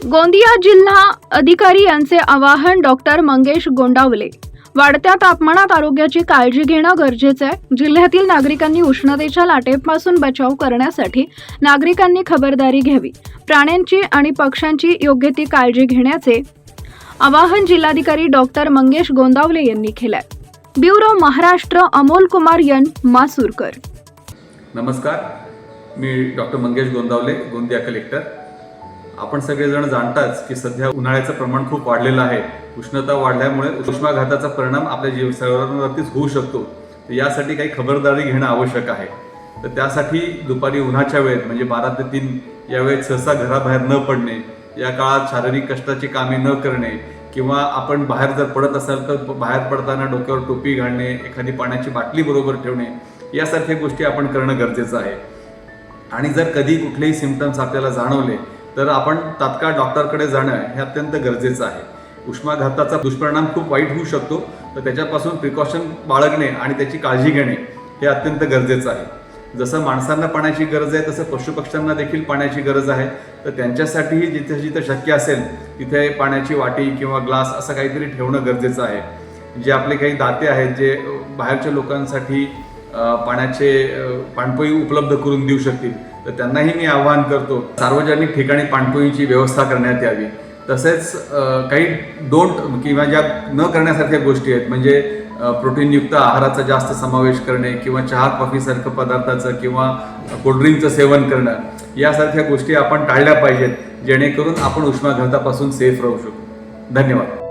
गोंदिया जिल्हा अधिकारी यांचे आवाहन डॉक्टर मंगेश गोंदावले। वाढत्या तापमानात आरोग्याची काळजी घेणं गरजेचं आहे। जिल्ह्यातील नागरिकांनी उष्णतेच्या लाटेपासून बचाव करण्यासाठी नागरिकांनी खबरदारी घ्यावी। प्राण्यांची आणि पक्ष्यांची योग्य ती काळजी घेण्याचे आवाहन जिल्हाधिकारी डॉक्टर मंगेश गोंदावले यांनी केलंय। Bureau Maharashtra, Amol Kumar N Masurkar. नमस्कार, मी डॉक्टर मंगेश गोंदावले, गोंदिया कलेक्टर। आपण सगळेजण जाणताच की सध्या उन्हाळ्याचं प्रमाण खूप वाढलेलं आहे। उष्णता वाढल्यामुळे उष्माघाताचा परिणाम आपल्या जीवनावरतीच होऊ शकतो। तर यासाठी काही खबरदारी घेणं आवश्यक आहे। तर त्यासाठी दुपारी उन्हाच्या वेळेत म्हणजे 12 ते 3 या वेळेत सहसा घराबाहेर न पडणे, या काळात शारीरिक कष्टाची कामे न करणे किंवा आपण बाहेर जर पडत असाल तर बाहेर पडताना डोक्यावर टोपी घालणे, एखादी पाण्याची बाटली बरोबर ठेवणे, यासारख्या गोष्टी आपण करणं गरजेचं आहे। आणि जर कधी कुठलेही सिम्पटम्स आपल्याला जाणवले तर आपण तात्काळ डॉक्टरकडे जाणं हे अत्यंत गरजेचं आहे। उष्माघाताचा दुष्परिणाम खूप वाईट होऊ शकतो, तर त्याच्यापासून प्रिकॉशन बाळगणे आणि त्याची काळजी घेणे हे अत्यंत गरजेचं आहे। जसं माणसांना पाण्याची गरज आहे तसं पशुपक्ष्यांना देखील पाण्याची गरज आहे। तर त्यांच्यासाठीही जिथे जिथे शक्य असेल तिथे पाण्याची वाटी किंवा ग्लास असं काहीतरी ठेवणं गरजेचं आहे। जे आपले काही दाते आहेत जे बाहेरच्या लोकांसाठी पाणपोई उपलब्ध करून देऊ शकतील, तर त्यांनाही मी आवाहन करतो सार्वजनिक ठिकाणी पाणपोईची व्यवस्था करण्यात यावी। तसेच काही डोंट किंवा ज्या न करण्यासारख्या गोष्टी आहेत म्हणजे प्रोटीनयुक्त आहाराचा जास्त समावेश करणे किंवा चहा कॉफीसारखं पदार्थाचं किंवा कोल्ड्रिंकचं सेवन करणं, यासारख्या गोष्टी आपण टाळल्या पाहिजेत, जेणेकरून आपण उष्माघातापासून सेफ राहू शकू। धन्यवाद।